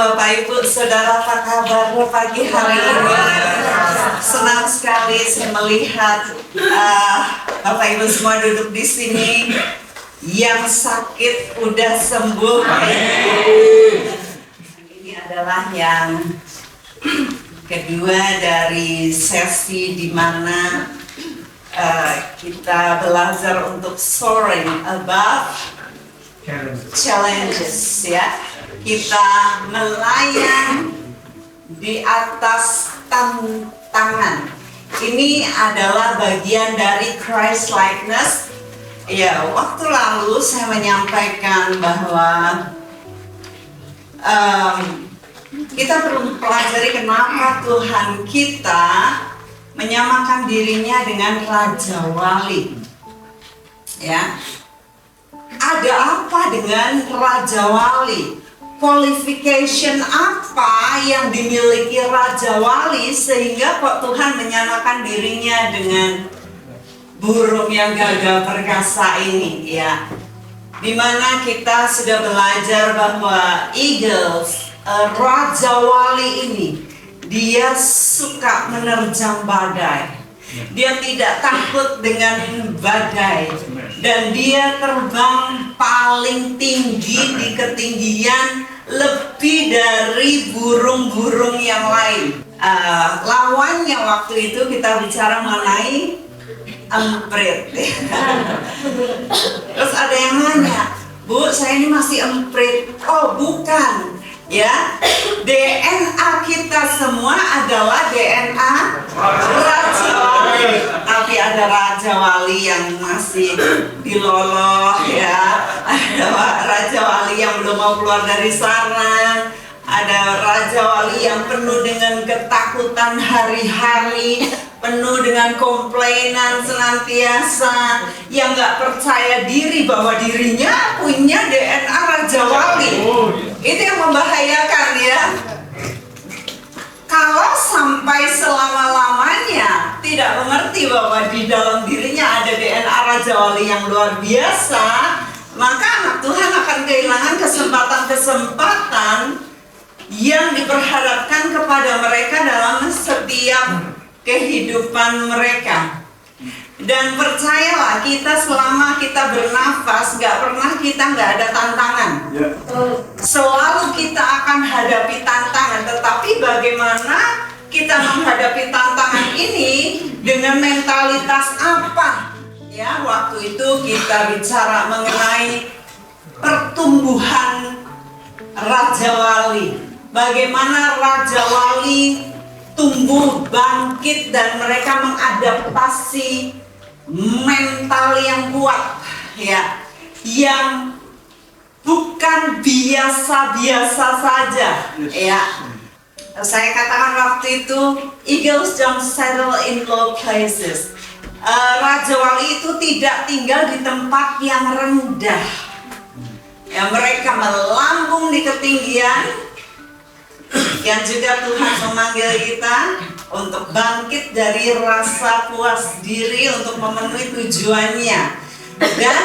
Bapak Ibu Saudara, apa kabar pagi hari ini? Senang sekali saya melihat Bapak Ibu semua duduk di sini. Yang sakit udah sembuh. Ini adalah yang kedua dari sesi di mana kita belajar untuk soaring above challenges, ya. Kita melayan di atas tantangan. Ini adalah bagian dari Christ likeness. Ya, waktu lalu saya menyampaikan bahwa kita perlu mempelajari kenapa Tuhan kita menyamakan dirinya dengan Raja Wali. Ya, ada apa dengan Raja Wali? Qualification apa yang dimiliki Raja Wali sehingga kok Tuhan menyamakan dirinya dengan burung yang gagah perkasa ini, ya? Dimana kita sudah belajar bahwa eagles, Raja Wali ini, dia suka menerjang badai. Dia tidak takut dengan badai. Dan dia terbang paling tinggi di ketinggian lebih dari burung-burung yang lain. Lawannya waktu itu kita bicara mengenai emprit. Terus ada yang nanya, Bu, saya ini masih emprit. Oh, bukan. Ya, DNA kita semua adalah DNA Raja Wali. Tapi ada Raja Wali yang masih diloloh, ya. Ada Raja Wali yang belum mau keluar dari sana. Ada Raja Wali yang penuh dengan ketakutan hari-hari, penuh dengan komplainan senantiasa, yang gak percaya diri bahwa dirinya punya DNA Raja Wali. Itu yang membahayakan, ya. Kalau sampai selama-lamanya tidak mengerti bahwa di dalam dirinya ada DNA Raja Wali yang luar biasa, maka anak Tuhan akan kehilangan kesempatan-kesempatan yang diperhadapkan kepada mereka dalam setiap kehidupan mereka. Dan percayalah, kita selama kita bernafas, gak pernah kita gak ada tantangan. Selalu kita akan hadapi tantangan. Tetapi bagaimana kita menghadapi tantangan ini dengan mentalitas apa? Ya, waktu itu kita bicara mengenai pertumbuhan Raja Wali. Bagaimana Raja Wali tumbuh, bangkit, dan mereka mengadaptasi mental yang kuat, ya, yang bukan biasa-biasa saja, ya. Saya katakan waktu itu, eagles don't settle in low places. Raja Wali itu tidak tinggal di tempat yang rendah, ya. Mereka melambung di ketinggian. Yang juga Tuhan memanggil kita untuk bangkit dari rasa puas diri untuk memenuhi tujuannya. Dan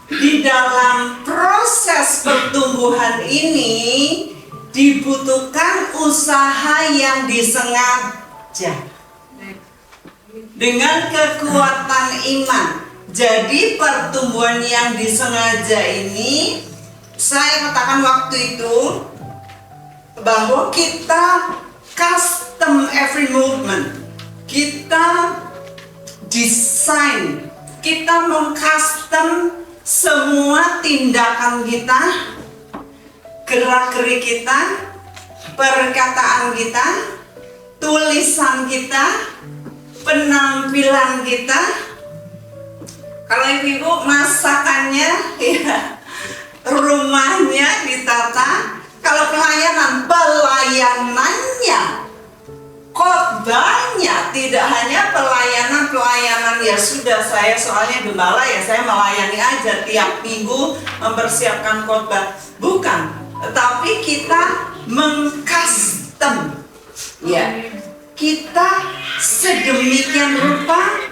di dalam proses pertumbuhan ini dibutuhkan usaha yang disengaja dengan kekuatan iman. Jadi pertumbuhan yang disengaja ini, saya katakan waktu itu bahwa kita custom every movement, kita desain, kita mengcustom semua tindakan kita, gerak-gerik kita, perkataan kita, tulisan kita, penampilan kita. Kalau ibu masakannya, ya, rumahnya ditata. Kalau pelayanannya, khotbahnya tidak hanya pelayanan ya sudah, saya soalnya gembala ya, saya melayani aja tiap minggu mempersiapkan khotbah. Bukan, tetapi kita mengcustom, ya, kita sedemikian rupa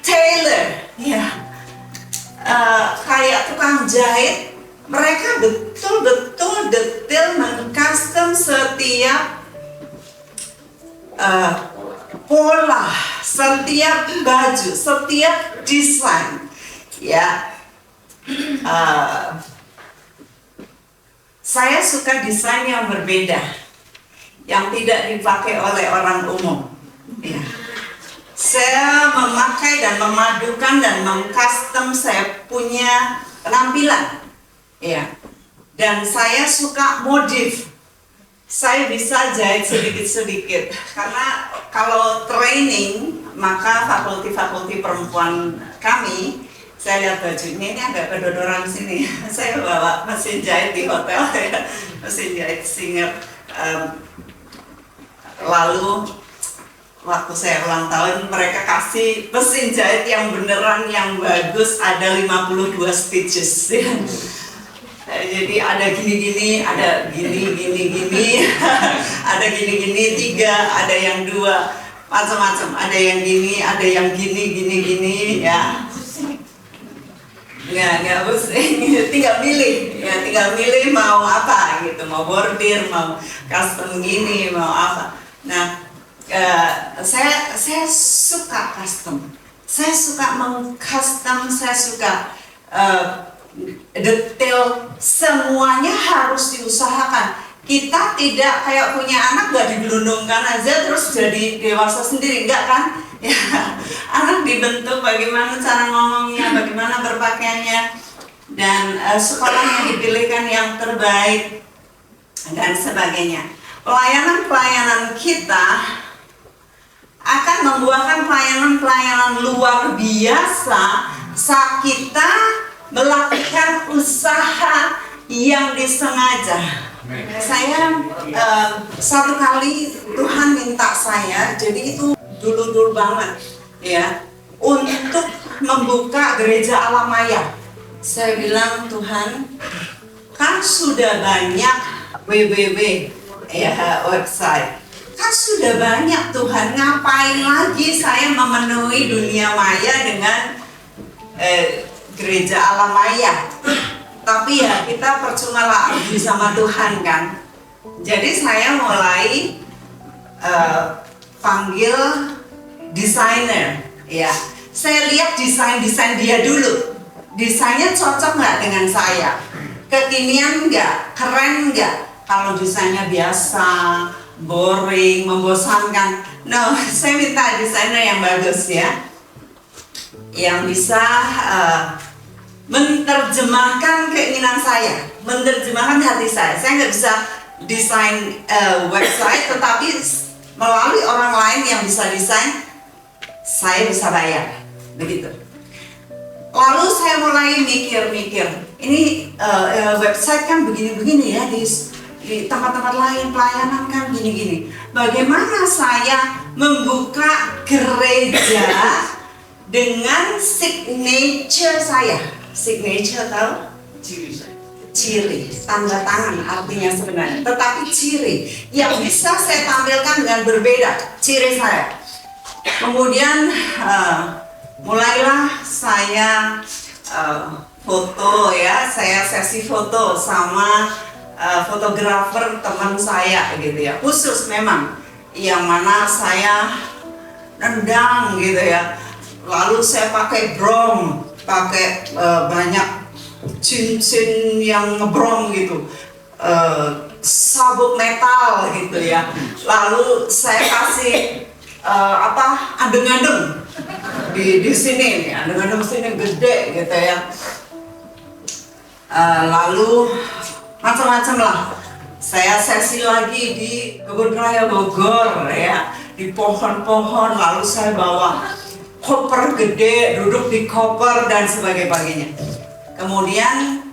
tailor, ya, kayak tukang jahit. Mereka betul-betul detail mengcustom setiap pola, setiap baju, setiap desain, ya. Saya suka desain yang berbeda, yang tidak dipakai oleh orang umum. Ya. Saya memakai dan memadukan dan mengcustom saya punya penampilan, ya. Dan saya suka modif. Saya bisa jahit sedikit-sedikit karena kalau training, maka fakulti-fakulti perempuan kami, saya lihat bajunya ini agak kedodoran sini. Saya bawa mesin jahit di hotel, ya. Mesin jahit Singer. Lalu waktu saya ulang tahun, mereka kasih mesin jahit yang beneran, yang bagus, ada 52 stitches, ya. Jadi ada gini-gini, ada gini-gini, ada gini-gini 3, ada yang 2, macam-macam. Ada yang gini, ada yang gini, ya. Nggak pusing, tinggal milih, ya, tinggal milih mau apa gitu, mau bordir, mau custom gini, mau apa. Nah, saya suka custom, saya suka meng-custom, saya suka detail, semuanya harus diusahakan. Kita tidak kayak punya anak gak digelundungkan aja terus jadi dewasa sendiri, enggak kan? Ya, anak dibentuk bagaimana cara ngomongnya, bagaimana berpakaiannya, dan sekolah yang dipilihkan yang terbaik dan sebagainya. Pelayanan-pelayanan kita akan membuahkan pelayanan-pelayanan luar biasa saat kita melakukan usaha yang disengaja. Saya satu kali Tuhan minta saya, jadi itu dulu banget, ya, untuk membuka gereja Alamaya. Saya bilang, Tuhan, kan sudah banyak www, ya, website. Kan sudah banyak, Tuhan, ngapain lagi saya memenuhi dunia maya dengan gereja Alamaya? Tapi ya kita percuma lah sama Tuhan kan. Jadi saya mulai panggil desainer, ya. Saya lihat desain dia dulu. Desainnya cocok nggak dengan saya? Kekinian nggak? Keren nggak? Kalau desainnya biasa, boring, membosankan, no, saya minta desainer yang bagus, ya, yang bisa menerjemahkan keinginan saya, menerjemahkan hati saya. Saya nggak bisa desain website, tetapi melalui orang lain yang bisa desain, saya bisa bayar, begitu. Lalu saya mulai mikir, ini website kan begini-begini ya, di tempat-tempat lain pelayanan kan gini-gini. Bagaimana saya membuka gereja dengan signature saya? Signature tahu? Ciri, tanda tangan artinya sebenarnya. Tetapi ciri yang bisa saya tampilkan dengan berbeda, ciri saya. Kemudian mulailah saya foto, ya, saya sesi foto sama fotografer teman saya gitu ya, khusus memang, yang mana saya nendang gitu ya. Lalu saya pakai brom, pakai banyak cincin yang ngebrom gitu, sabuk metal gitu ya. Lalu saya kasih adeng-adeng di sini nih, adeng-adeng sini gede gitu ya. Lalu macam-macam lah. Saya sesi lagi di Kebun Raya Bogor, ya, di pohon-pohon. Lalu saya bawa koper gede, duduk di koper dan sebagainya. Kemudian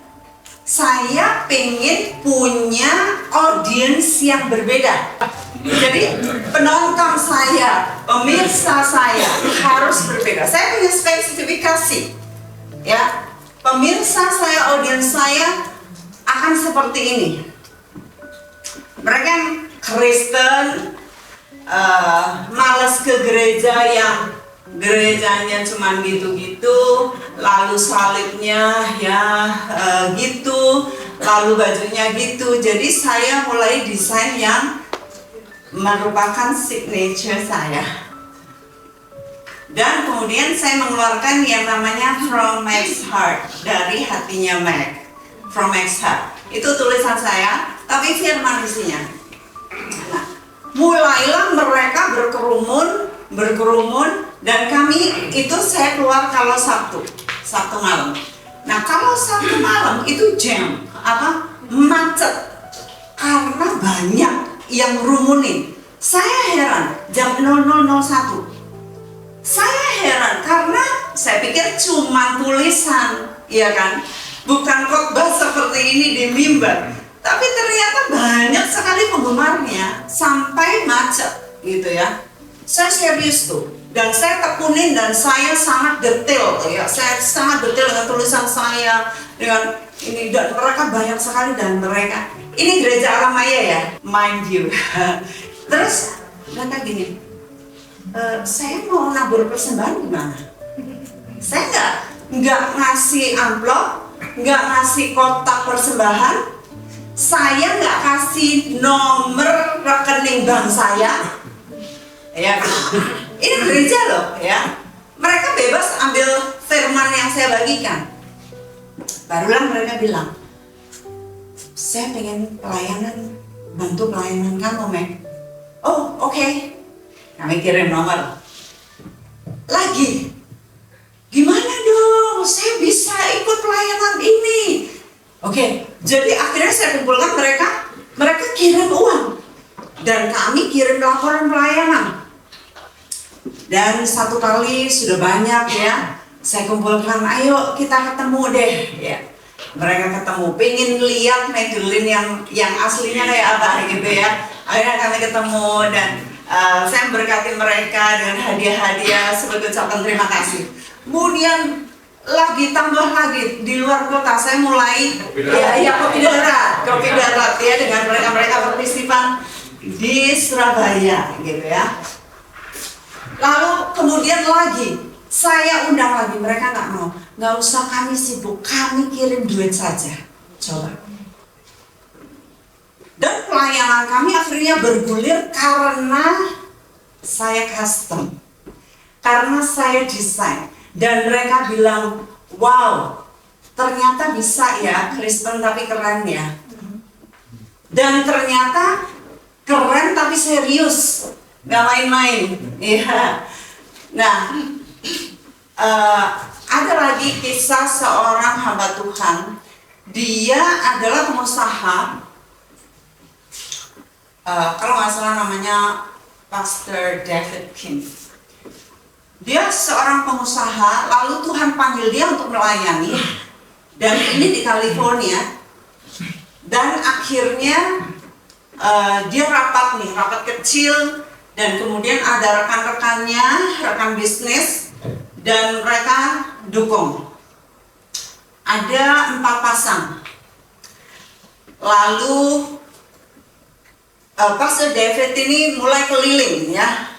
saya pengen punya audiens yang berbeda. Jadi penonton saya, pemirsa saya harus berbeda. Saya punya spesifikasi, ya. Pemirsa saya, audiens saya akan seperti ini. Mereka Kristen, malas ke gereja, yang gerejanya cuman gitu-gitu, lalu salibnya ya gitu, lalu bajunya gitu. Jadi saya mulai desain yang merupakan signature saya. Dan kemudian saya mengeluarkan yang namanya From Mac's Heart, dari hatinya Mac. From Mac's Heart. Itu tulisan saya, tapi firman isinya. Nah, mulailah mereka berkerumun, dan kami itu saya keluar kalau Sabtu malam. Nah, kalau Sabtu malam itu jam, macet, karena banyak yang rumunin. Saya heran, jam 00:01. Saya heran karena saya pikir cuma tulisan, ya kan? Bukan khotbah seperti ini di mimbar. Tapi ternyata banyak sekali penggemarnya sampai macet, gitu ya. Saya serius tuh, dan saya tekunin, dan saya sangat detail, ya. Saya sangat detail dengan tulisan saya, dengan ini, dan mereka banyak sekali, dan mereka ini gereja Alamaya ya, mind you. Terus mereka gini. Saya mau nabur persembahan gimana? Saya nggak ngasih amplop, nggak ngasih kotak persembahan, saya nggak kasih nomor rekening bank saya, ya. Ini gereja loh, ya. Mereka bebas ambil firman yang saya bagikan. Barulah mereka bilang, saya pengen bantu pelayanan kamu, Meg. Oh, oke. Kami kirim nomor. Lagi, gimana dong? Saya bisa ikut pelayanan ini. Oke, jadi akhirnya saya kumpulkan mereka kirim uang, dan kami kirim laporan pelayanan. Dan satu kali sudah banyak, ya. Saya kumpulkan, ayo kita ketemu deh, ya. Mereka ketemu, pengen lihat Magdalene yang aslinya kayak apa, gitu ya. Akhirnya kami ketemu, dan saya memberkati mereka dengan hadiah-hadiah sebagai ucapan terima kasih. Kemudian tambah lagi di luar kota, saya mulai kopi darat ya, dengan mereka partisipan di Surabaya, gitu ya. Lalu kemudian lagi saya undang lagi, mereka nggak usah kami sibuk, kami kirim duit saja, coba. Dan pelayanan kami akhirnya bergulir karena saya custom, karena saya desain. Dan mereka bilang, wow, ternyata bisa ya Kristen tapi keren ya. Dan ternyata keren tapi serius, gak main-main. Ya. Nah, ada lagi kisah seorang hamba Tuhan. Dia adalah pengusaha. Kalau nggak salah namanya Pastor David Kim. Dia seorang pengusaha, lalu Tuhan panggil dia untuk melayani, dan ini di California. Dan akhirnya dia rapat kecil, dan kemudian ada rekan-rekannya, rekan bisnis, dan mereka dukung. Ada 4 pasang. Lalu Pastor David ini mulai keliling ya,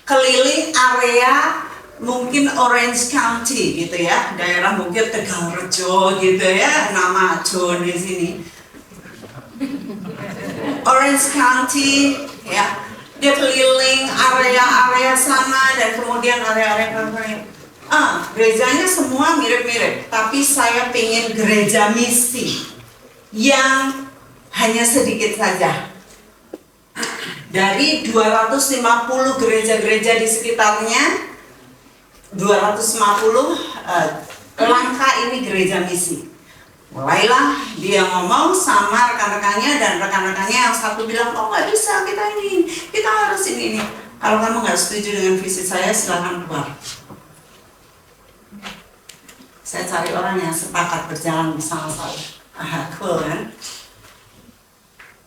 keliling area mungkin Orange County gitu ya, daerah mungkin Tegalrejo gitu ya, nama John di sini. Orange County ya, dia keliling area-area sana, dan kemudian area-area gerejanya semua mirip-mirip, tapi saya pengen gereja misi yang hanya sedikit saja. Dari 250 gereja-gereja di sekitarnya, 250 langkah ini gereja misi. Mulailah dia ngomong sama rekan-rekannya, dan rekan-rekannya yang satu bilang, oh nggak bisa, kita harus ini. Kalau kamu nggak setuju dengan visi saya, silakan keluar. Saya cari orang yang sepakat berjalan bersama saya. Cool kan?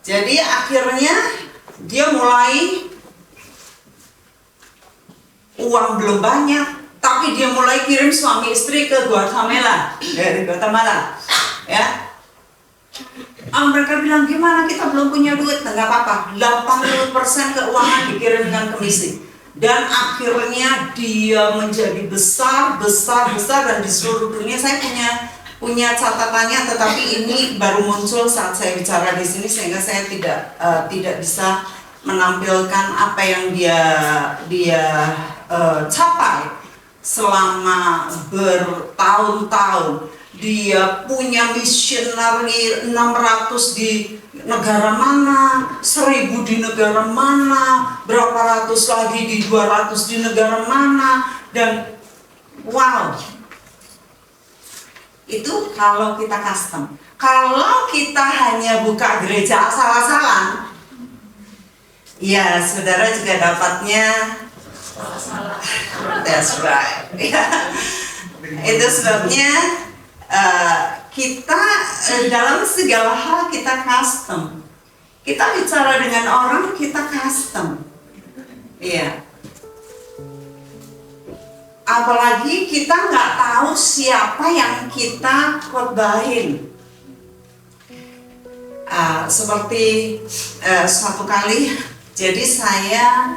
Jadi akhirnya dia mulai, uang belum banyak, tapi dia mulai kirim suami istri ke Guatemala, dari Guatemala, ya. Mereka bilang, gimana, kita belum punya duit, nggak apa-apa. 80% keuangan dikirimkan ke misi. Dan akhirnya dia menjadi besar, dan di seluruh dunia. Saya punya catatannya, tetapi ini baru muncul saat saya bicara di sini, sehingga saya tidak bisa menampilkan apa yang dia capai selama bertahun-tahun. Dia punya missionary 600 di negara mana, 1000 di negara mana, berapa ratus lagi di 200 di negara mana, dan wow, itu kalau kita custom. Kalau kita hanya buka gereja asal-asalan, ya saudara juga dapatnya that's right. Itu sebabnya kita dalam segala hal kita custom. Kita bicara dengan orang, kita custom. Iya. Apalagi kita nggak tahu siapa yang kita khotbahin. Seperti suatu kali, jadi saya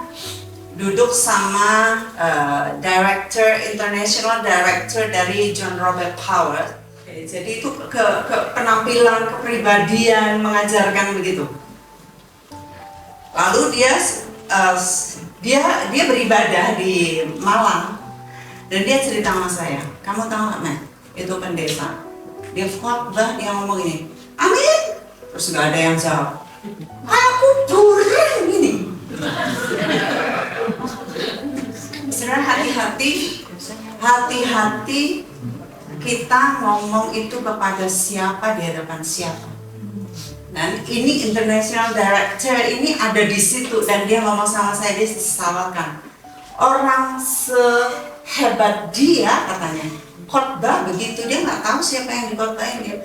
duduk sama international director dari John Robert Power. Jadi itu ke penampilan, kepribadian, mengajarkan begitu. Lalu dia beribadah di Malang dan dia cerita sama saya, kamu tahu nggak, Matt? Itu pendeta. Dia khotbah, dia ngomong ini, amin. Terus nggak ada yang jawab. Aku buram ini. Saudara, hati-hati kita ngomong itu kepada siapa, di hadapan siapa. Dan ini international director ini ada di situ dan dia ngomong sama saya, dia salahkan. Orang sehebat dia katanya khotbah begitu, dia nggak tahu siapa yang dikhotbahin dia.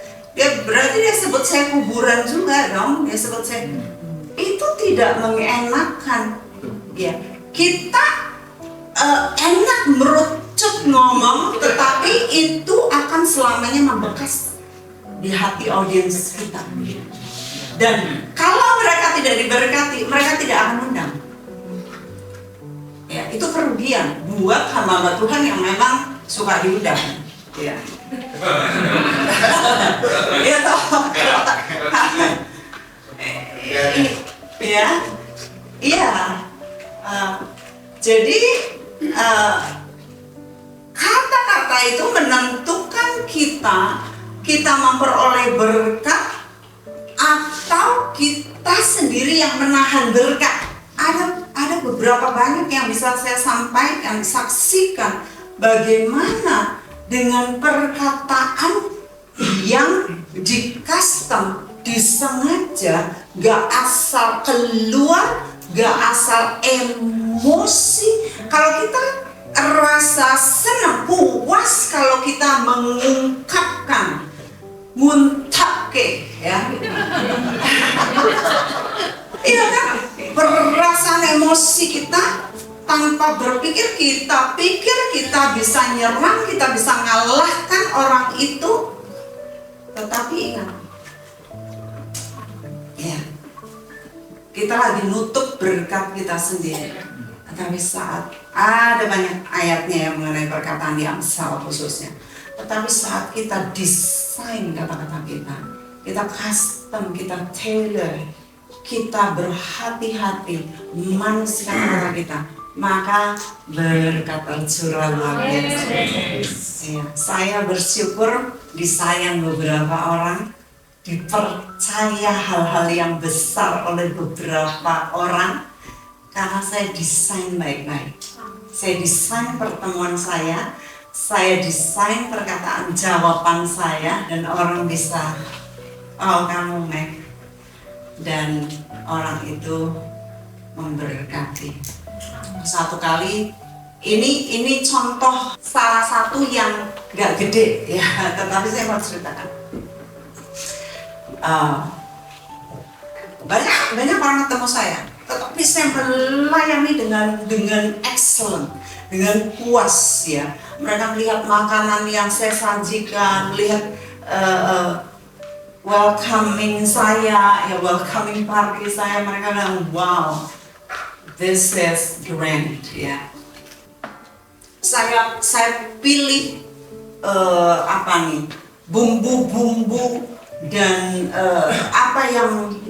Berarti dia sebut saya kuburan juga dong. Dia sebut saya, itu tidak mengenakan. Ya, kita enak merucut ngomong, tetapi itu akan selamanya membekas di hati audiens kita. Dan kalau mereka tidak diberkati, mereka tidak akan undang. Ya, itu kerugian buat hamba Tuhan yang memang suka diundang. Ya. Ya toh. Iya. Jadi kata-kata itu menentukan kita memperoleh berkat atau kita sendiri yang menahan berkat. Ada beberapa banyak yang bisa saya sampaikan, saksikan bagaimana dengan perkataan yang di-custom, disengaja, gak asal keluar, gak asal emosi. Kalau kita rasa senang, puas kalau kita mengungkapkan muntake, ya. Iya kan? Perasaan emosi kita tanpa berpikir, kita pikir kita bisa nyerang, kita bisa ngalahkan orang itu. Tetapi ingat, ya, kita lagi nutup berkat kita sendiri. Tetapi saat ada banyak ayatnya yang mengenai perkataan di Amsal khususnya. Tetapi saat kita desain kata-kata kita custom, kita tailor, kita berhati-hati memanusiakan kata kita, maka berkat tercurah luar biasa. Ya, saya bersyukur disayang beberapa orang, dipercaya hal-hal yang besar oleh beberapa orang, karena saya desain baik-baik. Saya desain pertemuan saya desain perkataan jawaban saya, dan orang bisa, oh kamu Meg, dan orang itu memberkati. Satu kali, ini contoh salah satu yang gak gede ya, tetapi saya mau ceritakan. Banyak orang ketemu saya, tetapi saya melayani dengan excellent, dengan puas ya. Mereka melihat makanan yang saya sajikan, melihat welcoming saya, ya welcoming party saya, mereka bilang wow, this is grand ya. Saya pilih bumbu-bumbu Dan apa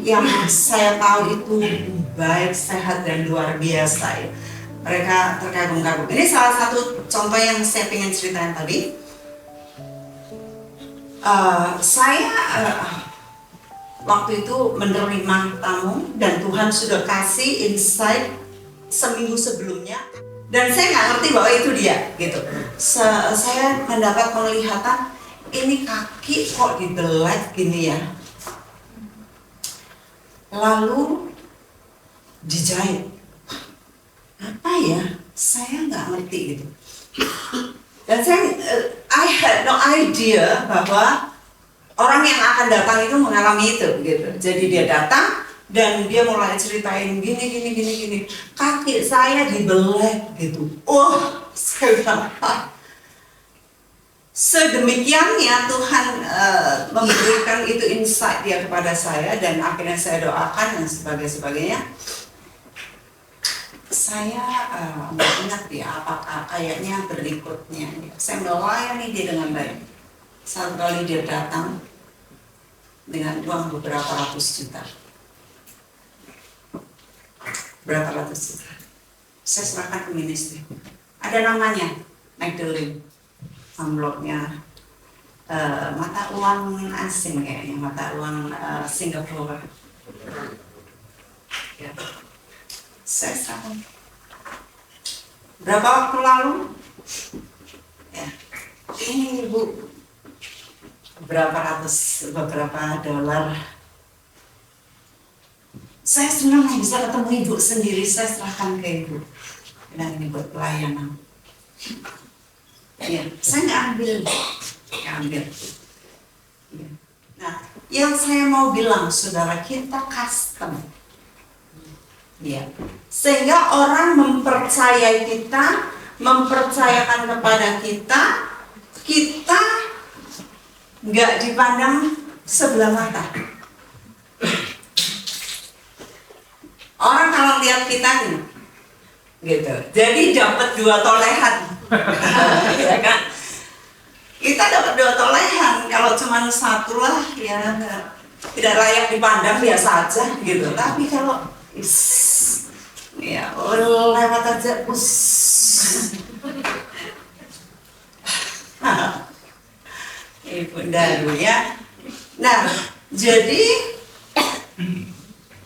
yang saya tahu itu baik, sehat, dan luar biasa ya. Mereka terkagum-kagum. Ini salah satu contoh yang saya ingin ceritain tadi. Saya waktu itu menerima tamu dan Tuhan sudah kasih insight seminggu sebelumnya dan saya nggak ngerti bahwa itu dia gitu. Saya mendapat penglihatan ini kaki kok dibelet gini ya, lalu dijahit. Apa ya? Saya nggak ngerti gitu. Dan I had no idea bahwa orang yang akan datang itu mengalami itu gitu. Jadi dia datang dan dia mulai ceritain gini. Kaki saya dibelet gitu. Saya bilang, sedemikiannya Tuhan memberikan itu insight dia kepada saya dan akhirnya saya doakan dan sebagainya. Saya nggak ingat ya apakah kayaknya berikutnya saya melayani dia dengan baik. Satu kali dia datang dengan uang beberapa ratus juta. Saya serahkan ke ministry. Ada namanya, Magdalene. Amplopnya mata uang asing kayaknya, mata uang Singapura. Ya. Saya serahkan. Berapa waktu lalu? Ya. Ini ibu. Beberapa $. Saya senang bisa ketemu ibu sendiri, saya serahkan ke ibu. Dan ini buat pelayanan. Ya, saya nggak ambil. Ya. Nah, yang saya mau bilang, saudara, kita custom. Ya. Sehingga orang mempercayai kita, mempercayakan kepada kita nggak dipandang sebelah mata. Orang kalau lihat kita nih, gitu. Jadi dapat 2 tolehan, ya kan? Kita dapat 2 tolehan. Kalau cuma 1 lah, ya tidak layak dipandang, biasa aja, gitu. Tapi kalau ya lewat aja, Bunda dulu ya. Nah, jadi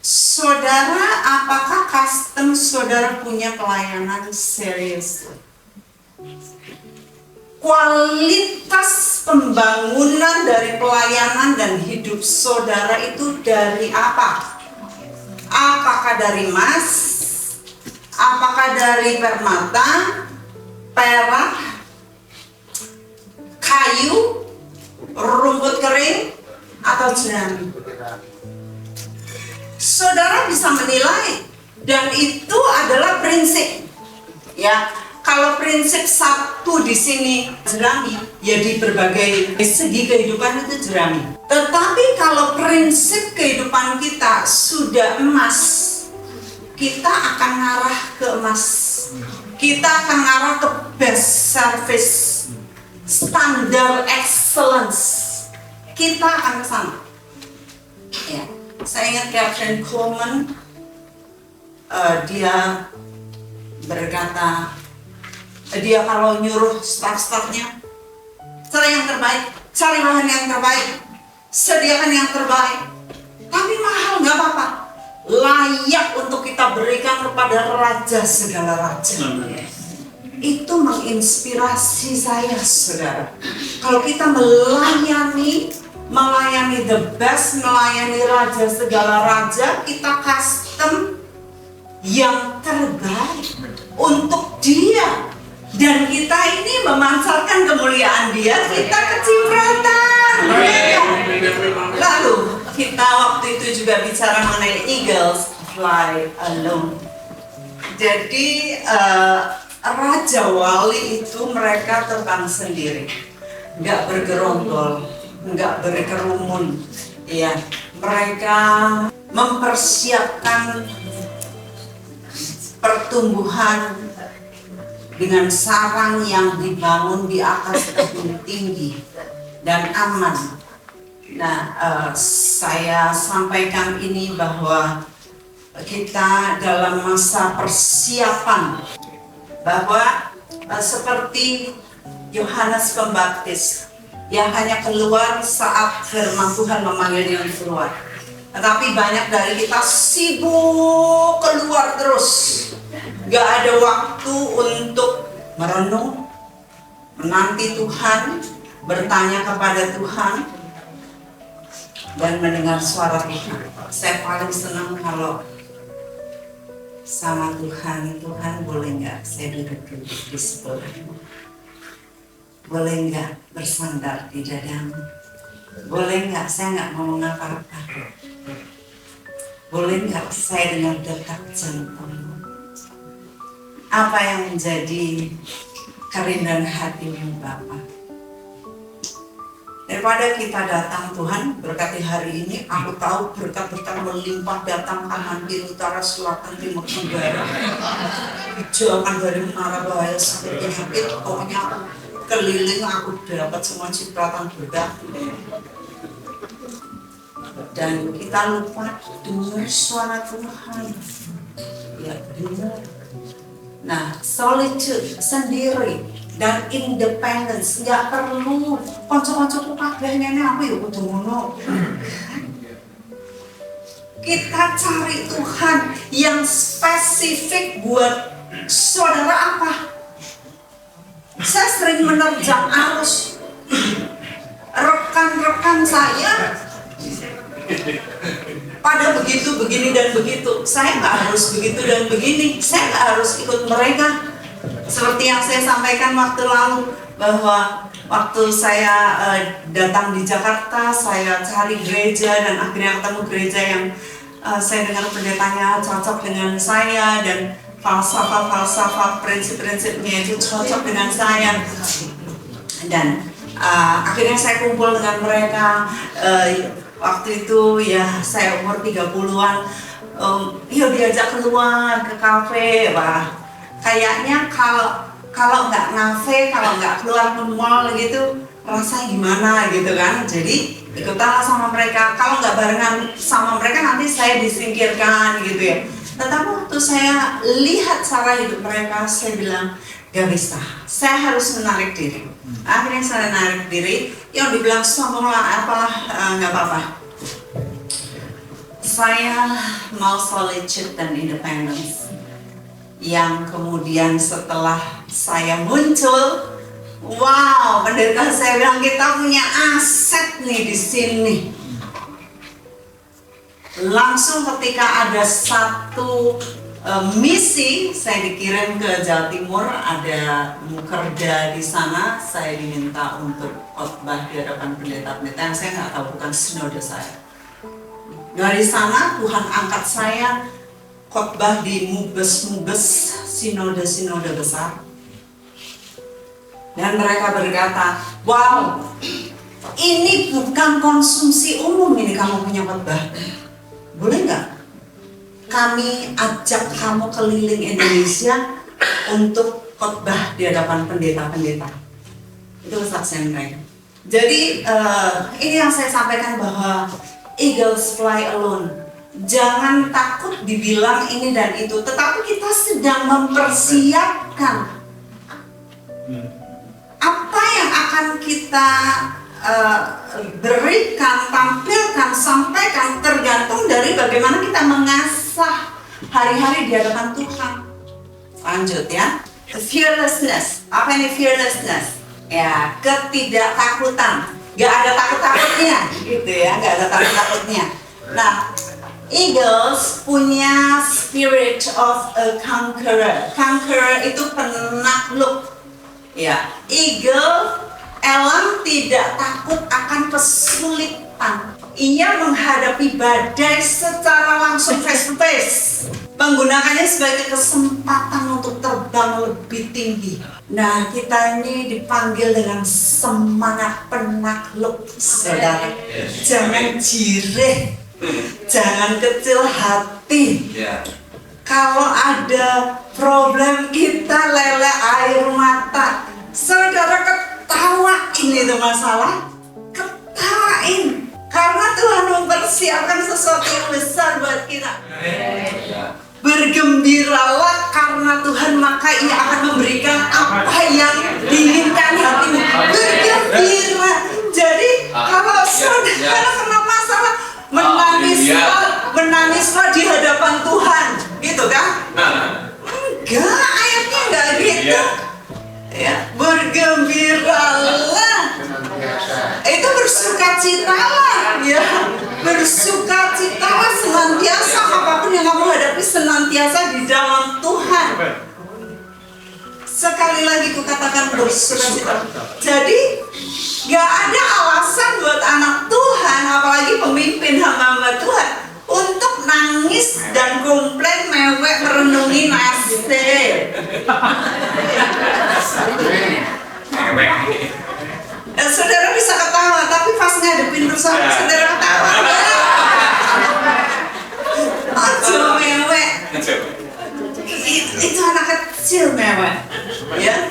saudara, apakah custom saudara punya pelayanan serius? Kualitas pembangunan dari pelayanan dan hidup saudara itu dari apa? Apakah dari emas? Apakah dari permata, perak, kayu, rumput kering, atau jerami? Saudara bisa menilai, dan itu adalah prinsip. Ya, kalau prinsip satu di sini jerami, ya di berbagai segi kehidupan itu jerami. Tetapi kalau prinsip kehidupan kita sudah emas, kita akan ngarah ke emas. Kita akan ngarah ke best service, standar excellence. Kita akan ke sana. Ya. Saya ingat Catherine Coleman, dia berkata, dia kalau nyuruh staff-staffnya, cari yang terbaik, cari bahan yang terbaik, sediakan yang terbaik. Tapi mahal nggak apa-apa, layak untuk kita berikan kepada Raja segala raja. Itu menginspirasi saya, saudara. Kalau kita melayani the best, melayani Raja segala raja, kita custom yang terbaik untuk dia. Dan kita ini memancarkan kemuliaan dia, kita kecipratan. Lalu kita waktu itu juga bicara mengenai eagles fly alone. Jadi Raja Wali itu mereka terbang sendiri, nggak bergerombol, nggak berkerumun. Ya, mereka mempersiapkan pertumbuhan dengan sarang yang dibangun di atas tebing tinggi dan aman. Nah, saya sampaikan ini bahwa kita dalam masa persiapan, bahwa seperti Yohanes Pembaptis yang hanya keluar saat firman Tuhan memanggil dia keluar. Tetapi banyak dari kita sibuk keluar terus, gak ada waktu untuk merenung, menanti Tuhan, bertanya kepada Tuhan, dan mendengar suara Tuhan. Saya paling senang kalau sama Tuhan, Tuhan boleh nggak saya duduk di sebelahmu? Boleh nggak bersandar di dadamu? Boleh nggak saya nggak ngomong apa-apa? Boleh nggak saya dengar detak jantungmu? Apa yang menjadi kerinduan hatimu Bapa? Daripada kita datang, Tuhan berkati hari ini, aku tahu berkat-berkat melimpah datang kanan kiri utara selatan timur tenggara, jauhkan dari mara bahaya sampai penyakit. Pokoknya aku keliling, aku dapat semua cipratan berkat. Dan kita lupa dengar suara Tuhan, ya dengar. Nah, solitude sendiri dan independence, nggak perlu konco-koncoku kabeh ngene aku ya kudu ngono. Kita cari Tuhan yang spesifik buat saudara apa? Saya sering menerjang arus. Rekan-rekan saya pada begitu, begini dan begitu. Saya nggak harus begitu dan begini. Saya nggak harus ikut mereka. Seperti yang saya sampaikan waktu lalu, bahwa waktu saya datang di Jakarta, saya cari gereja dan akhirnya ketemu gereja yang saya dengar pendetanya cocok dengan saya dan falsafah prinsip-prinsipnya itu cocok dengan saya. Dan akhirnya saya kumpul dengan mereka. Waktu itu ya saya umur 30-an, yuk diajak keluar ke kafe. Wah, kayaknya kalau nggak ngafe, kalau nggak keluar ke mall gitu, rasanya gimana gitu kan. Jadi ikutlah sama mereka. Kalau nggak barengan sama mereka nanti saya disingkirkan gitu ya. Tetapi waktu saya lihat cara hidup mereka, saya bilang gak bisa, saya harus menarik diri. Akhirnya saya menarik diri. Yang dibilang sombong lah, apalah, nggak apa-apa. Saya mau solitude dan independence. Yang kemudian setelah saya muncul, wow, pendeta saya bilang kita punya aset nih di sini. Langsung ketika ada satu misi, saya dikirim ke Jawa Timur, ada mukerda di sana, saya diminta untuk khotbah di hadapan pendeta-pendeta yang saya nggak tahu, bukan sinode saya. Dari sana Tuhan angkat saya khotbah di mubes-mubes sinode-sinode besar. Dan mereka berkata, wow, ini bukan konsumsi umum, ini kamu punya khotbah. Boleh nggak kami ajak kamu keliling Indonesia untuk khotbah di hadapan pendeta-pendeta? Itu kesaksian mereka. Jadi ini yang saya sampaikan, bahwa eagles fly alone. Jangan takut dibilang ini dan itu, tetapi kita sedang mempersiapkan apa yang akan kita berikan, tampilkan, sampaikan, tergantung dari bagaimana kita mengasah hari-hari di hadapan Tuhan. Lanjut ya, fearlessness. Apa ini fearlessness? Ya, ketidaktakutan. Gak ada takut-takutnya, gitu ya, gak ada takut-takutnya. Nah, eagles punya spirit of a conqueror. Conqueror itu penakluk. Ya, eagle, elang tidak takut akan kesulitan. Ia menghadapi badai secara langsung face to face. Menggunakannya sebagai kesempatan untuk terbang lebih tinggi. Nah, kita ini dipanggil dengan semangat penakluk, saudara. Jangan jireh, jangan kecil hati. Kalau ada problem kita lele air mata, saudara ketawain itu masalah, ketawain. Karena Tuhan mempersiapkan sesuatu yang besar buat kita. Bergembiralah karena Tuhan, maka Ia akan memberikan apa yang diinginkan hatimu. Bergembira. Jadi kalau saudara kena masalah, menangislah di hadapan Tuhan, gitu kan? Enggak, ayatnya enggak gitu. Ya, bergembiralah. Itu bersukacitalah, ya. Bersukacitalah senantiasa, apapun yang kamu hadapi senantiasa di dalam Tuhan. Sekali lagi kukatakan bersukacita. Jadi gak ada alasan buat anak Tuhan, apalagi pemimpin hamba-hamba Tuhan, untuk nangis dan komplain, mewek, merenungi nasib. Saudara bisa ketawa, tapi pas ngadepin bersama saudara ketawa. Aduh, mewek. Itu anak kecil mewek, ya.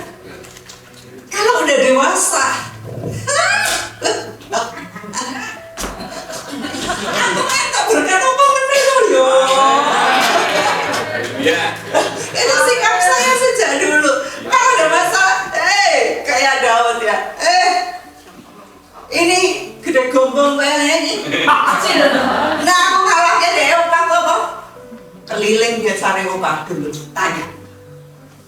Kalau udah dewasa, aku berkata apa menurut yo. Itu sikap saya sejak dulu. Kalau ada masalah, kayak Daud ya. Ini gede gombong banget ini. Nah, aku ngalahnya deh opah kok. Keliling dia cari opah dulu, tanya.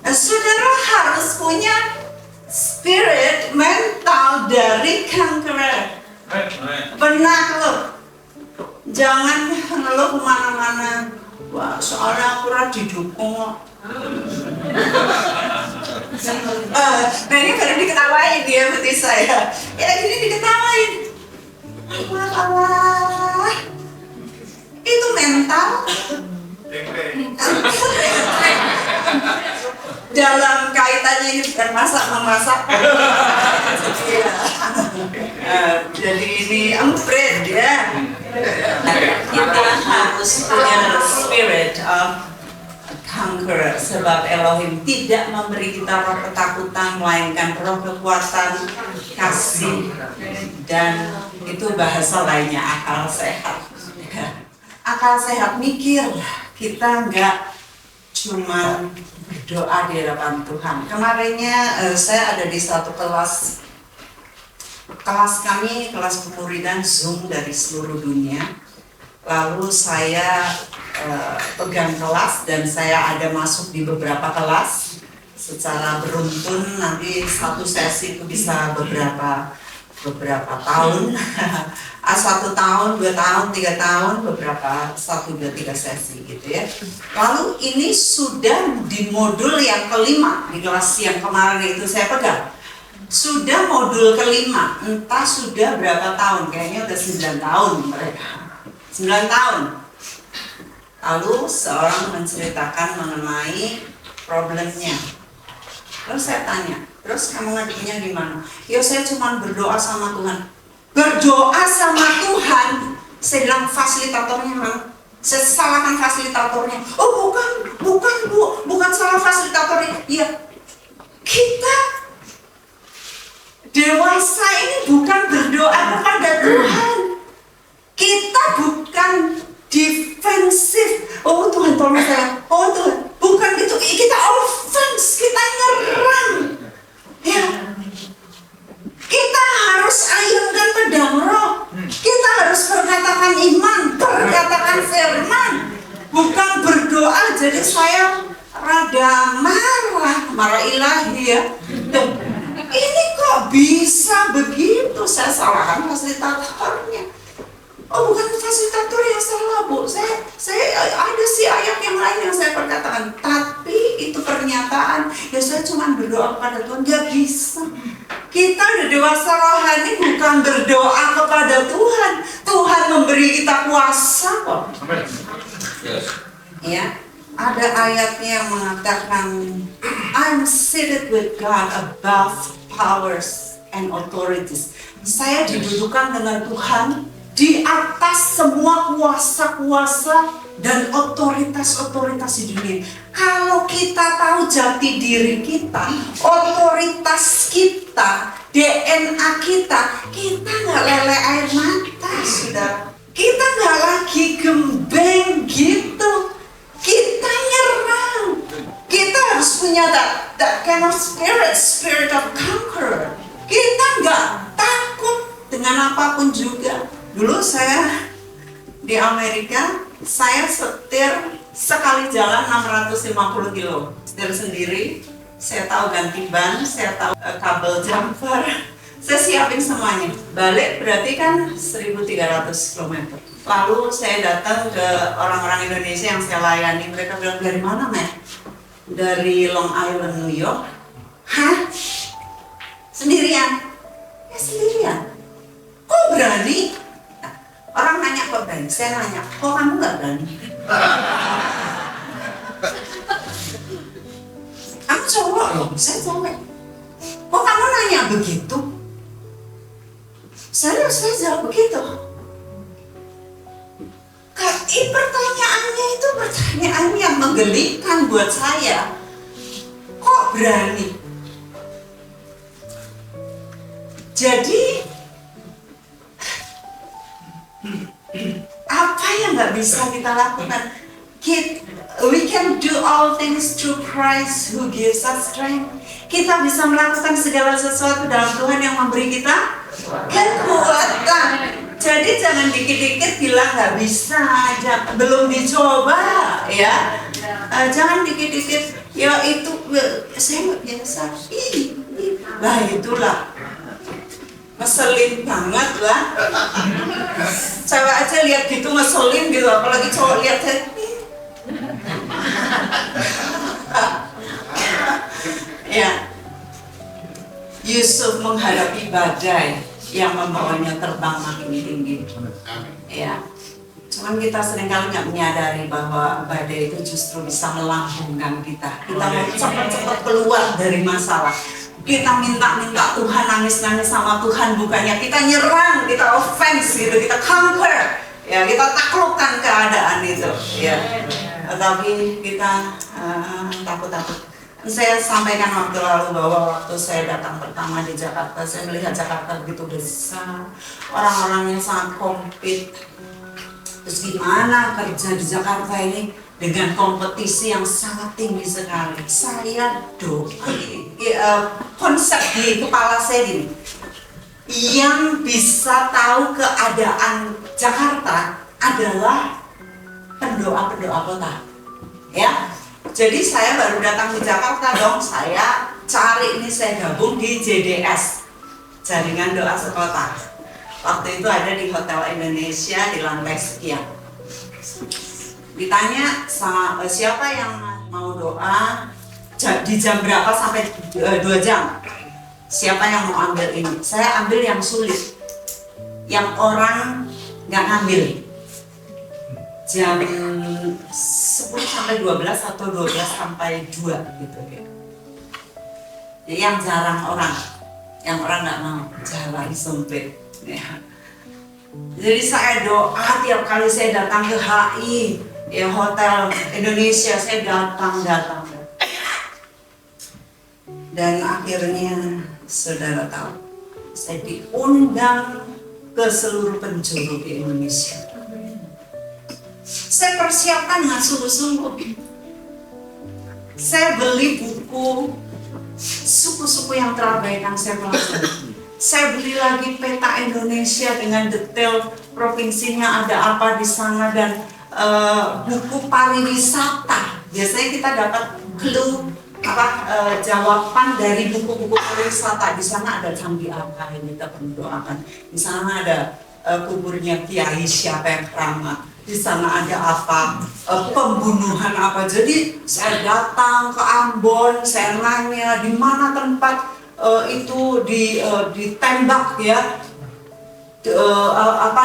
Saudara harus punya spirit mental dari conqueror. Benar lo. Jangan lo kemana-mana. Wah, soalnya aku didukung. Nah ini baru diketawain dia berarti saya. Ya gini diketawain. Wah, itu mental. Dalam kaitannya ini bukan masak-memasak. Jadi ini upgrade ya. Kita harus punya spirit of conqueror, sebab Elohim tidak memberi kita roh ketakutan, melainkan roh kekuatan, kasih, dan itu bahasa lainnya akal sehat. Akal sehat, mikir, kita nggak cuma berdoa di hadapan Tuhan. Kemarinnya saya ada di satu kelas kami, kelas pemuridan Zoom dari seluruh dunia. Lalu saya pegang kelas dan saya ada masuk di beberapa kelas secara beruntun. Nanti satu sesi itu bisa beberapa tahun. 1 tahun, 2 tahun, 3 tahun, beberapa 1, 2, 3 sesi gitu ya. Lalu ini sudah di modul yang kelima di kelas yang kemarin itu saya pegang. Sudah modul kelima, entah sudah berapa tahun, kayaknya udah 9 tahun mereka. 9 tahun. Lalu seorang menceritakan mengenai problemnya. Terus saya tanya, terus kamu ngadepinnya gimana? Ya saya cuma berdoa sama Tuhan. Berdoa sama Tuhan. Saya bilang fasilitatornya mana? Saya salahkan fasilitatornya. Oh bukan salah fasilitatornya. Ya, kita dewasa ini bukan berdoa kepada Tuhan. Kita bukan defensif. Oh Tuhan tolong saya. Oh Tuhan, bukan gitu. Kita offense, kita nyerang. Ya. Kita harus ayunkan pedang roh. Kita harus perkatakan iman, perkatakan firman. Bukan berdoa. Jadi saya rada marah ilahi ya. Ini kok bisa begitu? Saya salahkan fasilitatornya. Oh bukan fasilitator yang salah bu, saya ada sih ayat yang lain yang saya perkatakan, tapi itu pernyataan. Ya saya cuma berdoa kepada Tuhan, gak bisa. Kita udah dewasa rohani, bukan berdoa kepada Tuhan. Tuhan memberi kita kuasa kok. Ya, ada ayatnya yang mengatakan, I'm seated with God above powers and authorities. Saya didudukan dengan Tuhan di atas semua kuasa-kuasa dan otoritas-otoritas di dunia. Kalau kita tahu jati diri kita, otoritas kita DNA kita nggak lele air mata, sudah. Kita nggak lagi gembeng gitu. Kita nyerang. Kita harus punya that kind of spirit of conqueror. Kita nggak takut dengan apapun juga. Dulu saya di Amerika, saya setir sekali jalan 650 kilo. Setir sendiri, saya tahu ganti ban, saya tahu kabel jumper, saya siapin semuanya. Balik berarti kan 1.300 km. Lalu saya datang ke orang-orang Indonesia yang saya layani. Mereka bilang, dari mana, Matt? Dari Long Island, New York. Hah? Sendirian? Ya sendirian. Kok berani? Orang nanya kok berani, saya nanya, kok kamu nggak berani? Kamu cowok loh, saya cowok. Kok kamu nanya begitu? Saya jawab begitu. Pertanyaannya itu pertanyaan yang menggelikan buat saya. Kok berani? Jadi apa yang nggak bisa kita lakukan? We can do all things through Christ who gives us strength. Kita bisa melakukan segala sesuatu dalam Tuhan yang memberi kita kekuatan. Jadi jangan dikit-dikit bilang nggak bisa, belum dicoba, ya. Jangan dikit-dikit, ya itu saya nggak biasa. Lah itulah. Ngeselin banget lah. Cewek aja lihat gitu ngeselin gitu, apalagi cowok lihat ya. Yusuf menghadapi badai yang membawanya terbang makin tinggi. Ya. Cuman kita seringkali nggak menyadari bahwa badai itu justru bisa melambungkan kita. Kita mau cepat-cepat keluar dari masalah. Kita minta Tuhan, nangis-nangis sama Tuhan, bukannya kita nyerang, kita offense gitu, kita conquer, ya kita taklukkan keadaan itu, ya. Tapi kita takut-takut. Saya sampaikan waktu lalu bahwa waktu saya datang pertama di Jakarta, saya melihat Jakarta begitu besar, orang-orangnya sangat komplit. Terus gimana kerja di Jakarta ini dengan kompetisi yang sangat tinggi sekali. Saya konsep di kepala saya ini, yang bisa tahu keadaan Jakarta adalah pendoa-pendoa kota, ya. Jadi saya baru datang di Jakarta dong, saya cari ini, saya gabung di JDS, Jaringan Doa Sekota. Waktu itu ada di Hotel Indonesia di lantai sekian. Ditanya sama siapa yang mau doa di jam berapa sampai 2 jam. Siapa yang mau ambil ini? Saya ambil yang sulit, yang orang nggak ngambil. Jam 10 sampai 12 atau 12 sampai 2 gitu ya. Jadi yang jarang orang, yang orang nggak mau, jalan sempit. Ya. Jadi saya doa tiap kali saya datang ke HI, ya Hotel Indonesia, saya datang. Dan akhirnya saudara tahu, saya diundang ke seluruh penjuru di Indonesia. Saya persiapkan dengan sungguh-sungguh. Saya beli buku suku-suku yang terabaikan, saya pelajari. Saya beli lagi peta Indonesia dengan detail provinsinya ada apa di sana, dan buku pariwisata. Biasanya kita dapat clue jawaban dari buku-buku pariwisata. Di sana ada candi apa yang kita perlu doakan. Di sana ada kuburnya Kiai siapa yang keramat. Di sana ada apa, pembunuhan apa. Jadi saya datang ke Ambon, saya nanya di mana tempat itu ditembak ya,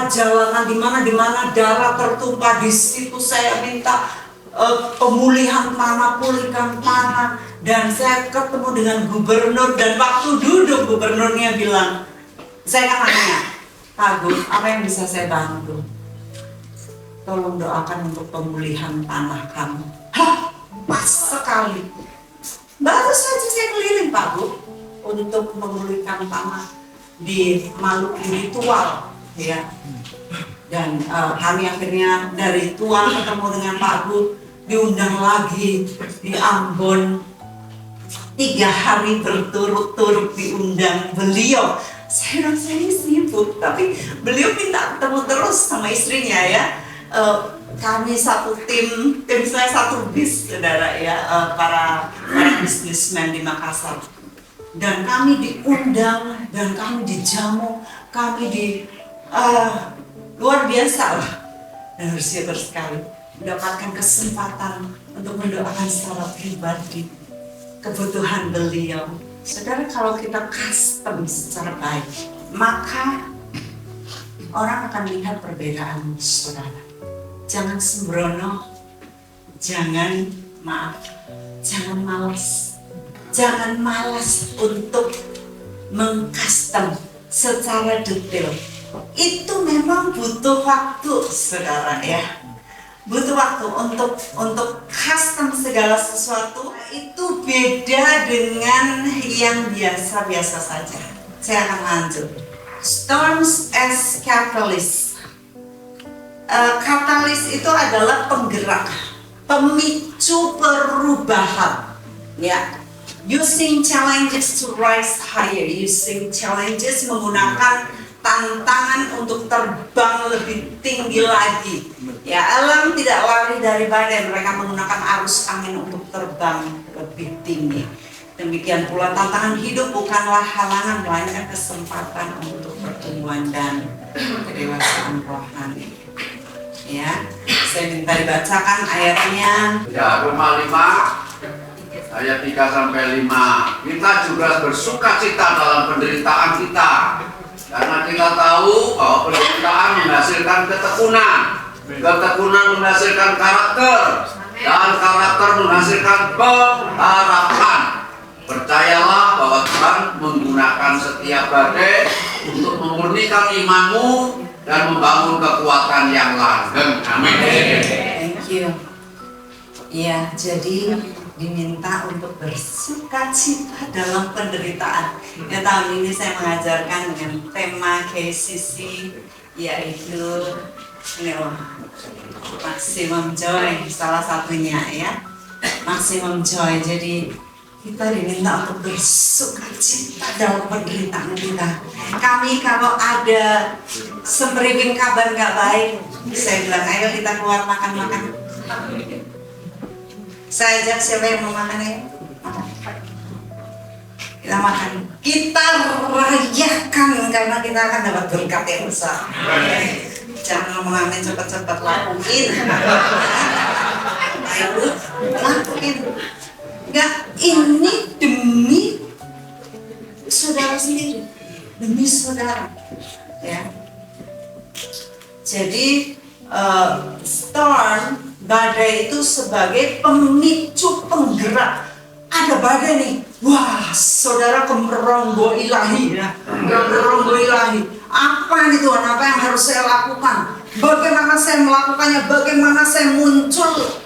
jalanan di mana darah tertumpah. Di situ saya minta pemulihan tanah, pulihkan tanah. Dan saya ketemu dengan gubernur, dan waktu duduk gubernurnya bilang, saya kan nanya, Pak Gus, apa yang bisa saya bantu? Tolong doakan untuk pemulihan tanah kamu. Hah, pas sekali. Baru saja saya keliling Pak Bu. untuk memulihkan tanah di Maluku ritual, ya. Dan kami akhirnya dari Tuan ketemu dengan Pak Gu, diundang lagi di Ambon 3 hari berturut-turut diundang beliau. Saya bilang saya ini sibuk, tapi beliau minta ketemu terus sama istrinya ya. Kami satu tim saya satu bis, saudara ya, para bisnismen di Makassar. Dan kami diundang dan kami dijamu, kami luar biasa lah. Dan bersyukur sekali mendapatkan kesempatan untuk mendoakan secara pribadi kebutuhan beliau. Saudara, kalau kita custom secara baik, maka orang akan lihat perbedaan saudara. Jangan sembrono, jangan malas. Jangan malas untuk mengcustom secara detail. Itu memang butuh waktu, saudara ya. Butuh waktu untuk custom segala sesuatu. Itu beda dengan yang biasa-biasa saja. Saya akan lanjut. Storms as catalyst. Katalis itu adalah penggerak, pemicu perubahan, ya. Using challenges to rise higher, using challenges menggunakan tantangan untuk terbang lebih tinggi lagi. Ya, alam tidak lari dari badai, mereka menggunakan arus angin untuk terbang lebih tinggi. Demikian pula tantangan hidup bukanlah halangan, melainkan kesempatan untuk pertumbuhan dan kedewasaan rohani. Ya, saya minta dibacakan ayatnya. Ya, Roma 5 ayat 3 sampai 5. Kita juga bersuka cita dalam penderitaan kita, karena kita tahu bahwa penderitaan menghasilkan ketekunan, ketekunan menghasilkan karakter, dan karakter menghasilkan pengharapan. Percayalah bahwa Tuhan menggunakan setiap badai untuk memurnikan imanmu dan membangun kekuatan yang langgeng. Amin. Thank you. Ya, jadi diminta untuk bersuka cita dalam penderitaan. Ya, tahun ini saya mengajarkan dengan tema KCC, yaitu ini loh, maximum joy, salah satunya ya, maximum joy. Jadi kita diminta untuk bersuka cita dalam penderitaan kita. Kami kalau ada semeriwing kabar nggak baik, saya bilang ayo kita keluar makan-makan. Saya ajak siapa yang mau makan ya? Makan. Kita makan. Kita rayakan karena kita akan dapat berkat yang besar. Jangan ngomong amin cepat-cepat, lakuin. Ayo, lakuin. Enggak, ini demi saudara sendiri, demi saudara, ya. Jadi storm, badai itu sebagai pemicu penggerak. Ada badai nih, wah, saudara kemeronggo ilahi ya, kemeronggo ilahi. Apa nih Tuhan? Apa yang harus saya lakukan? Bagaimana saya melakukannya? Bagaimana saya muncul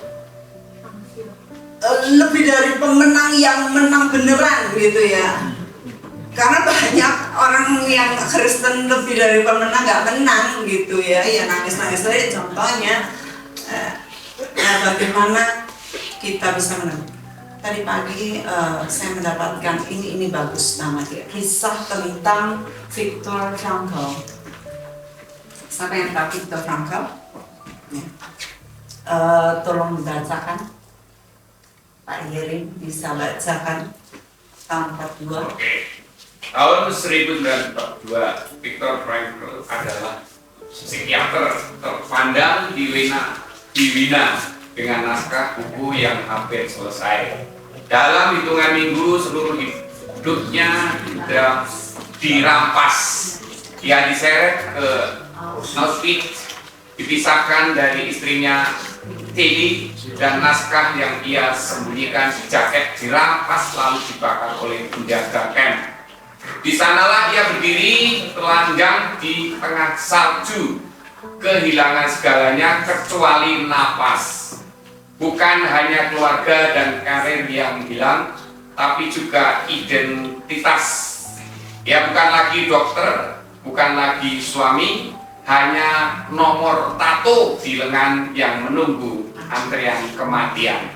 lebih dari pemenang yang menang beneran gitu ya. Karena banyak orang yang Kristen lebih dari pemenang nggak menang gitu ya. Ya nangis-nangis aja contohnya. Nah, bagaimana kita bisa menang? Tadi pagi saya mendapatkan ini bagus namanya, kisah tentang Viktor Frankl. Siapa yang tahu Viktor Frankl? Ya. Tolong dibacakan. Pak Yerim bisa bacakan tahun 42. Tahun 1942, Viktor Frankl adalah psikiater terpandang di Wina dengan naskah buku yang hampir selesai. Dalam hitungan minggu seluruh hidupnya sudah dirampas. Ia diseret ke Auschwitz, dipisahkan dari istrinya Teddy, dan naskah yang ia sembunyikan di jaket dirampas lalu dibakar oleh penjaga camp. Di sanalah ia berdiri telanjang di tengah salju, kehilangan segalanya kecuali napas. Bukan hanya keluarga dan karir yang hilang, tapi juga identitas. Ya, bukan lagi dokter, bukan lagi suami, hanya nomor tato di lengan yang menunggu antrean kematian.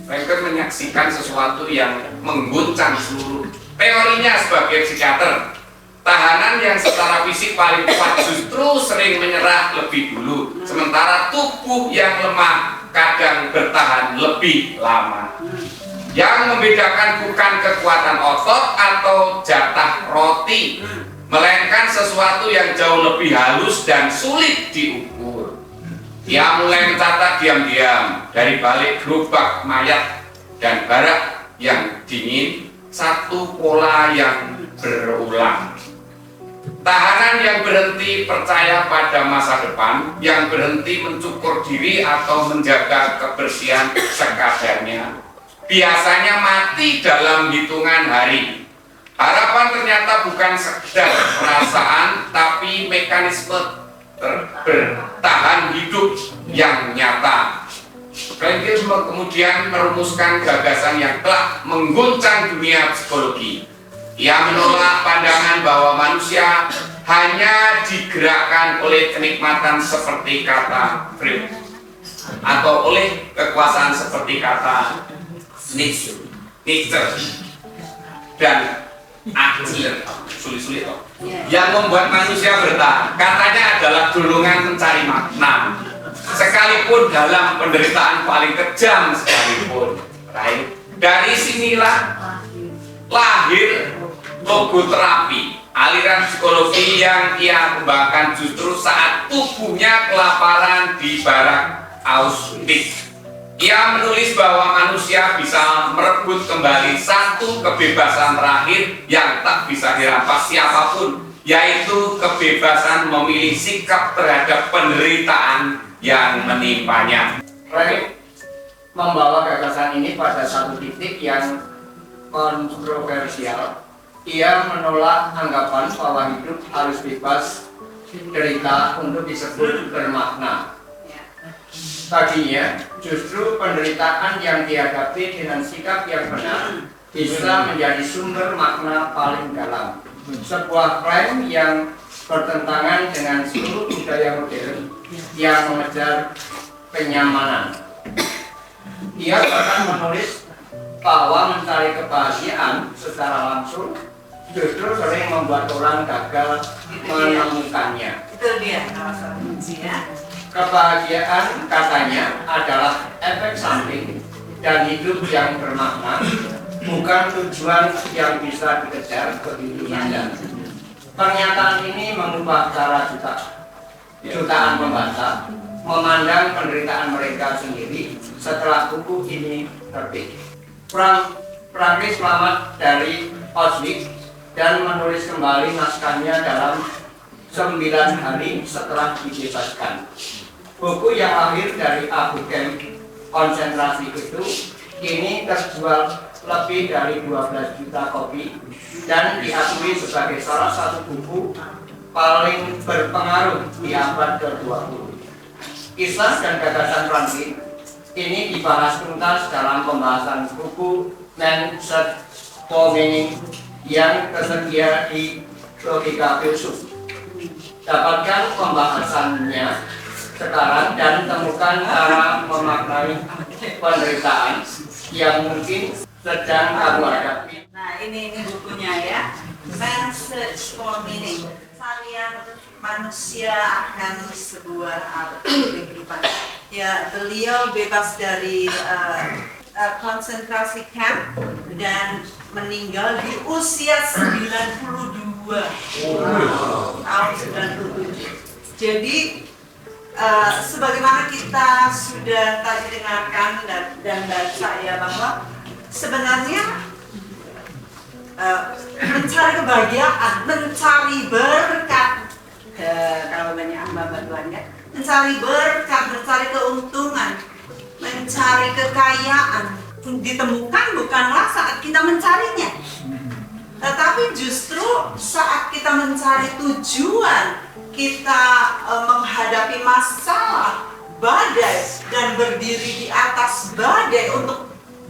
Frankel menyaksikan sesuatu yang mengguncang seluruh teorinya sebagai psikiater. Tahanan yang secara fisik paling kuat justru sering menyerah lebih dulu, sementara tubuh yang lemah kadang bertahan lebih lama. Yang membedakan bukan kekuatan otot atau jatah roti, melainkan sesuatu yang jauh lebih halus dan sulit diukur. Ia mulai mencatat diam-diam dari balik gerobak mayat dan barak yang dingin, satu pola yang berulang. Tahanan yang berhenti percaya pada masa depan, yang berhenti mencukur diri atau menjaga kebersihan sekadarnya, biasanya mati dalam hitungan hari. Harapan ternyata bukan sekedar perasaan, tapi mekanisme bertahan hidup yang nyata. Frankel kemudian merumuskan gagasan yang telah mengguncang dunia psikologi. Ia menolak pandangan bahwa manusia hanya digerakkan oleh kenikmatan seperti kata Freud atau oleh kekuasaan seperti kata Nietzsche dan Adler, sulit-sulit toh, yang membuat manusia bertahan. Katanya adalah dorongan mencari makna, sekalipun dalam penderitaan paling kejam sekalipun. Right? Dari sinilah lahir logoterapi, aliran psikologi yang ia kembangkan justru saat tubuhnya kelaparan di barak Auschwitz. Ia menulis bahwa manusia bisa merebut kembali satu kebebasan terakhir yang tak bisa dirampas siapapun, yaitu kebebasan memilih sikap terhadap penderitaan yang menimpanya. Frank membawa gagasan ini pada satu titik yang kontroversial. Ia menolak anggapan bahwa hidup harus bebas derita untuk disebut bermakna. Baginya, justru penderitaan yang dihadapi dengan sikap yang benar bisa menjadi sumber makna paling dalam. Sebuah klaim yang bertentangan dengan seluruh budaya modern yang mengejar kenyamanan. Ia bahkan menulis bahwa mencari kebahagiaan secara langsung justru sering membuat orang gagal menemukannya. Itu dia salah satu kuncinya. Kebahagiaan, katanya, adalah efek samping dan hidup yang bermakna, bukan tujuan yang bisa dikejar begitu saja. Pernyataan ini mengubah cara jutaan pembaca memandang penderitaan mereka sendiri setelah buku ini terbit. Frankel selamat dari Auschwitz dan menulis kembali naskahnya dalam 9 hari setelah dibebaskan. Buku yang lahir dari Abu Ghraib konsentrasi itu kini terjual lebih dari 12 juta kopi dan diakui sebagai salah satu buku paling berpengaruh di abad ke-20. Kisah dan gagasan Frankel ini dibahas tuntas dalam pembahasan buku Men Search for Meaning yang tersedia di Logika Filsuf. Dapatkan pembahasannya sekarang dan temukan cara memaknai penderitaan yang mungkin sedang kamu hadapi. Nah, ini bukunya ya. Man Search for Meaning. Carian manusia akan sebuah kehidupan. Ya, beliau bebas dari konsentrasi camp dan meninggal di usia 92 tahun 97. Jadi sebagaimana kita sudah tadi dengarkan dan baca ya, bahwa sebenarnya mencari kebahagiaan, mencari berkat, kalau banyak hamba Tuhan ya, mencari berkat, mencari keuntungan, mencari kekayaan ditemukan bukanlah saat kita mencarinya, tetapi justru saat kita mencari tujuan, kita menghadapi masalah, badai, dan berdiri di atas badai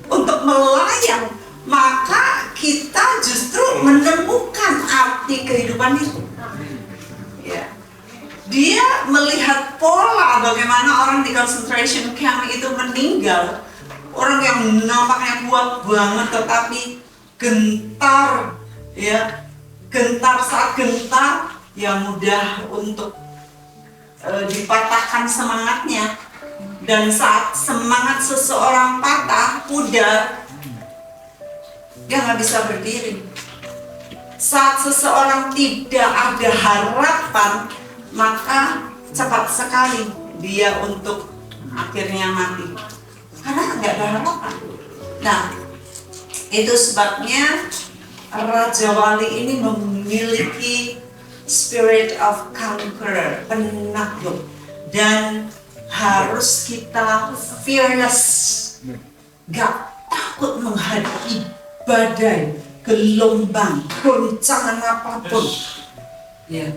untuk melayang maka kita justru menemukan arti kehidupan itu. Ya. Dia melihat pola bagaimana orang di concentration camp itu meninggal. Orang yang nampaknya kuat banget tetapi gentar, ya, gentar saat gentar, yang mudah untuk dipatahkan semangatnya. Dan saat semangat seseorang patah, pudar, dia nggak bisa berdiri. Saat seseorang tidak ada harapan, maka cepat sekali dia untuk akhirnya mati. Karena nggak ada harapan. Nah, itu sebabnya Raja Wali ini memiliki spirit of conqueror, penakluk, dan harus kita fearless, gak takut menghadapi badai, gelombang, goncangan apapun. Ya,